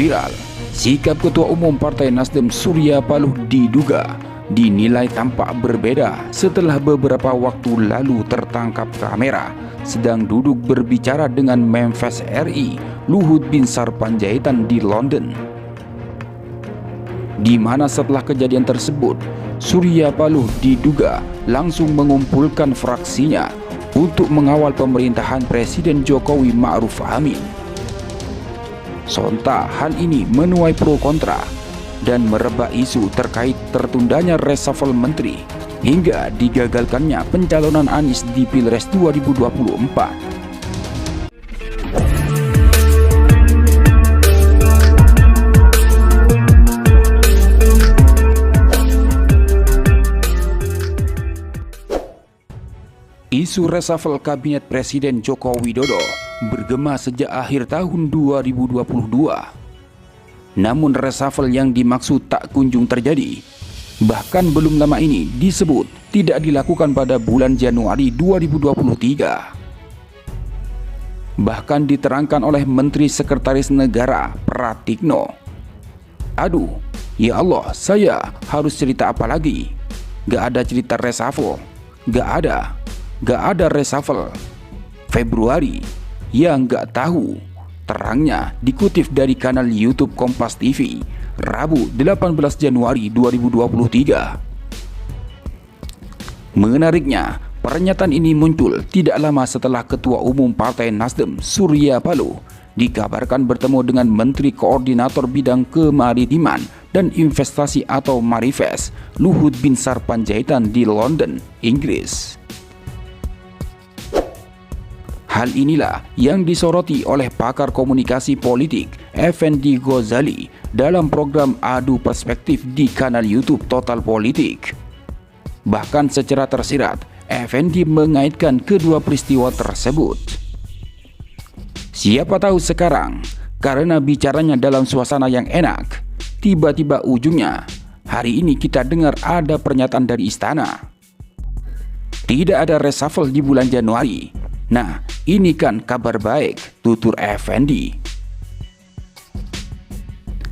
Viral, sikap Ketua Umum Partai Nasdem Surya Paloh diduga dinilai tampak berbeda setelah beberapa waktu lalu tertangkap kamera sedang duduk berbicara dengan Menfes RI Luhut Binsar Panjaitan di London, di mana setelah kejadian tersebut Surya Paloh diduga langsung mengumpulkan fraksinya untuk mengawal pemerintahan Presiden Jokowi Ma'ruf Amin. Sontak hal ini menuai pro kontra dan merebak isu terkait tertundanya reshuffle menteri hingga digagalkannya pencalonan Anies di Pilpres 2024. Isu reshuffle Kabinet Presiden Joko Widodo bergema sejak akhir tahun 2022. Namun reshuffle yang dimaksud tak kunjung terjadi. Bahkan belum lama ini disebut tidak dilakukan pada bulan Januari 2023. Bahkan diterangkan oleh Menteri Sekretaris Negara Pratikno. Aduh, ya Allah, saya harus cerita apa lagi? Gak ada cerita reshuffle. Gak ada reshuffle. Februari. Yang gak tahu, terangnya dikutip dari kanal YouTube Kompas TV, Rabu 18 Januari 2023. Menariknya, pernyataan ini muncul tidak lama setelah Ketua Umum Partai Nasdem Surya Paloh dikabarkan bertemu dengan Menteri Koordinator Bidang Kemaritiman dan Investasi atau Marifes Luhut Binsar Panjaitan di London, Inggris. Hal inilah yang disoroti oleh pakar komunikasi politik Effendi Ghazali dalam program Adu Perspektif di kanal YouTube Total Politik. Bahkan secara tersirat, Effendi mengaitkan kedua peristiwa tersebut. Siapa tahu sekarang, karena bicaranya dalam suasana yang enak, tiba-tiba ujungnya, hari ini kita dengar ada pernyataan dari istana. Tidak ada reshuffle di bulan Januari. Nah, ini kan kabar baik, tutur Effendi.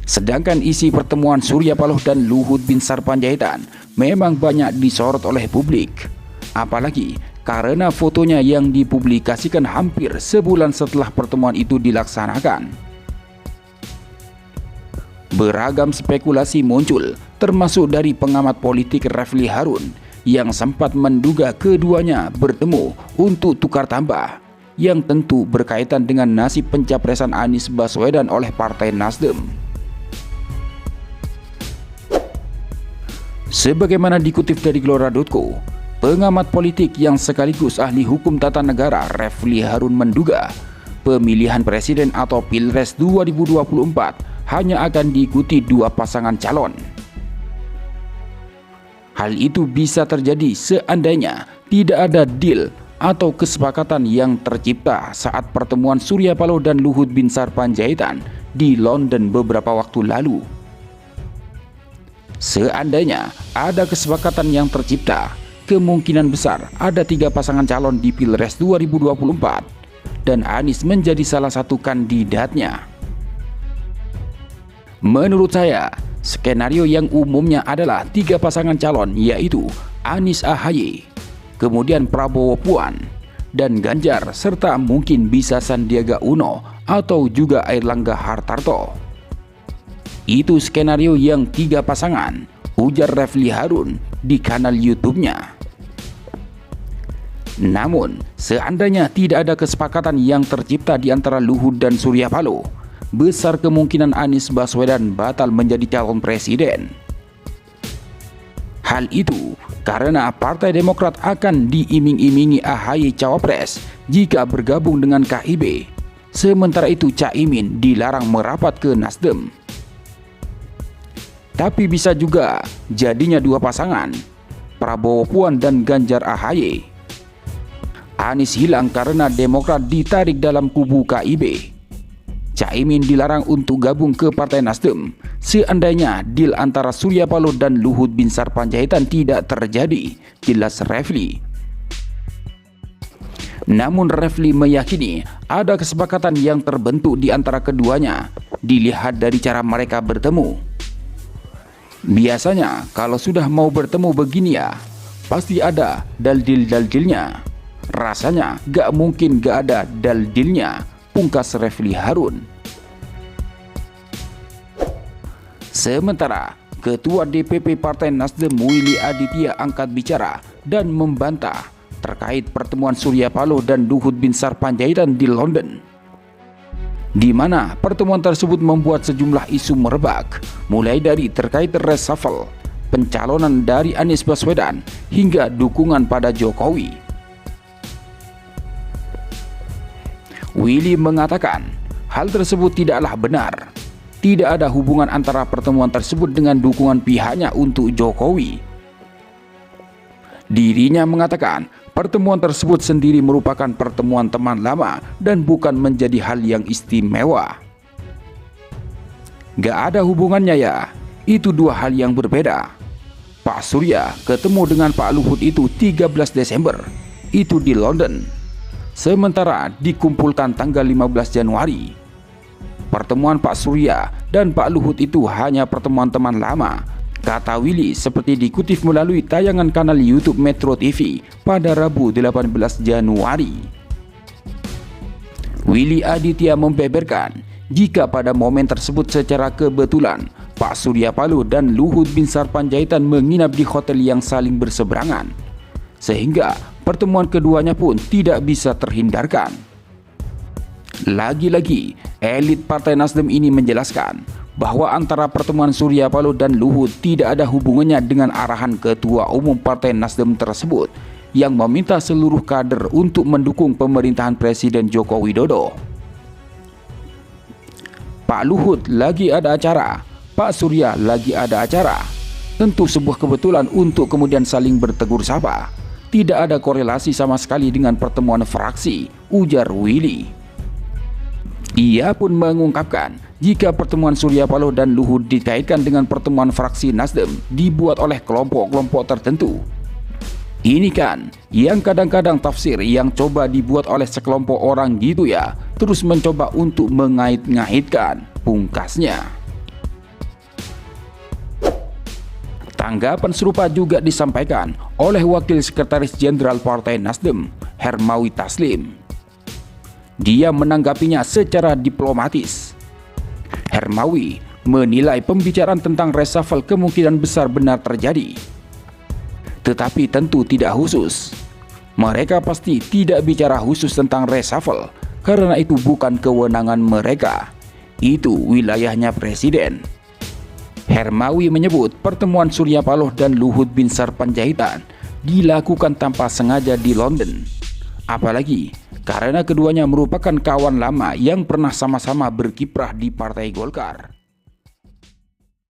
Sedangkan isi pertemuan Surya Paloh dan Luhut Binsar Panjaitan memang banyak disorot oleh publik. Apalagi karena fotonya yang dipublikasikan hampir sebulan setelah pertemuan itu dilaksanakan. Beragam spekulasi muncul, termasuk dari pengamat politik Refli Harun yang sempat menduga keduanya bertemu untuk tukar tambah, yang tentu berkaitan dengan nasib pencapresan Anies Baswedan oleh Partai Nasdem. Sebagaimana dikutip dari Glora.co, pengamat politik yang sekaligus ahli hukum tata negara Refli Harun menduga pemilihan presiden atau Pilpres 2024 hanya akan diikuti dua pasangan calon. Hal itu bisa terjadi seandainya tidak ada deal atau kesepakatan yang tercipta saat pertemuan Surya Paloh dan Luhut Binsar Panjaitan di London beberapa waktu lalu. Seandainya ada kesepakatan yang tercipta, kemungkinan besar ada tiga pasangan calon di Pilpres 2024 dan Anies menjadi salah satu kandidatnya. Menurut saya, skenario yang umumnya adalah tiga pasangan calon, yaitu Anies AHY, kemudian Prabowo Puan, dan Ganjar, serta mungkin bisa Sandiaga Uno atau juga Airlangga Hartarto. Itu skenario yang tiga pasangan, ujar Refli Harun di kanal YouTube-nya. Namun, seandainya tidak ada kesepakatan yang tercipta di antara Luhut dan Surya Paloh, besar kemungkinan Anies Baswedan batal menjadi calon presiden. Hal itu karena Partai Demokrat akan diiming-imingi AHY cawapres jika bergabung dengan KIB. Sementara itu Caimin dilarang merapat ke Nasdem. Tapi bisa juga jadinya dua pasangan, Prabowo Puan dan Ganjar AHY. Anies hilang karena Demokrat ditarik dalam kubu KIB. Caimin dilarang untuk gabung ke Partai Nasdem seandainya deal antara Surya Paloh dan Luhut Binsar Panjaitan tidak terjadi, jelas Refli. Namun Refli meyakini ada kesepakatan yang terbentuk di antara keduanya, dilihat dari cara mereka bertemu. Biasanya kalau sudah mau bertemu begini ya, pasti ada daldil-daldilnya. Rasanya gak mungkin gak ada daldilnya, pungkas Refli Harun. Sementara Ketua DPP Partai Nasdem Willy Aditya angkat bicara dan membantah terkait pertemuan Surya Paloh dan Luhut Binsar Panjaitan di London, di mana pertemuan tersebut membuat sejumlah isu merebak, mulai dari terkait reshuffle, pencalonan dari Anies Baswedan, hingga dukungan pada Jokowi. Willy mengatakan hal tersebut tidaklah benar. Tidak ada hubungan antara pertemuan tersebut dengan dukungan pihaknya untuk Jokowi. Dirinya mengatakan pertemuan tersebut sendiri merupakan pertemuan teman lama dan bukan menjadi hal yang istimewa. Gak ada hubungannya ya, itu dua hal yang berbeda. Pak Surya ketemu dengan Pak Luhut itu 13 Desember, itu di London. Sementara dikumpulkan tanggal 15 Januari. Pertemuan Pak Surya dan Pak Luhut itu hanya pertemuan teman lama, kata Willy seperti dikutip melalui tayangan kanal YouTube Metro TV pada Rabu 18 Januari. Willy Aditya membeberkan jika pada momen tersebut secara kebetulan Pak Surya Paloh dan Luhut Binsar Panjaitan menginap di hotel yang saling berseberangan, sehingga pertemuan keduanya pun tidak bisa terhindarkan. Lagi-lagi, elit Partai Nasdem ini menjelaskan bahwa antara pertemuan Surya Paloh dan Luhut tidak ada hubungannya dengan arahan Ketua Umum Partai Nasdem tersebut yang meminta seluruh kader untuk mendukung pemerintahan Presiden Joko Widodo. Pak Luhut lagi ada acara, Pak Surya lagi ada acara. Tentu sebuah kebetulan untuk kemudian saling bertegur sapa. Tidak ada korelasi sama sekali dengan pertemuan fraksi, ujar Willy. Ia pun mengungkapkan jika pertemuan Surya Paloh dan Luhut dikaitkan dengan pertemuan fraksi Nasdem dibuat oleh kelompok-kelompok tertentu. Ini kan yang kadang-kadang tafsir yang coba dibuat oleh sekelompok orang gitu ya, terus mencoba untuk mengait-ngaitkan, pungkasnya. Tanggapan serupa juga disampaikan oleh Wakil Sekretaris Jenderal Partai Nasdem, Hermawi Taslim. Dia menanggapinya secara diplomatis. Hermawi menilai pembicaraan tentang reshuffle kemungkinan besar benar terjadi, tetapi tentu tidak khusus. Mereka pasti tidak bicara khusus tentang reshuffle, karena itu bukan kewenangan mereka. Itu wilayahnya Presiden. Hermawi menyebut pertemuan Surya Paloh dan Luhut Binsar Panjaitan dilakukan tanpa sengaja di London. Apalagi karena keduanya merupakan kawan lama yang pernah sama-sama berkiprah di Partai Golkar.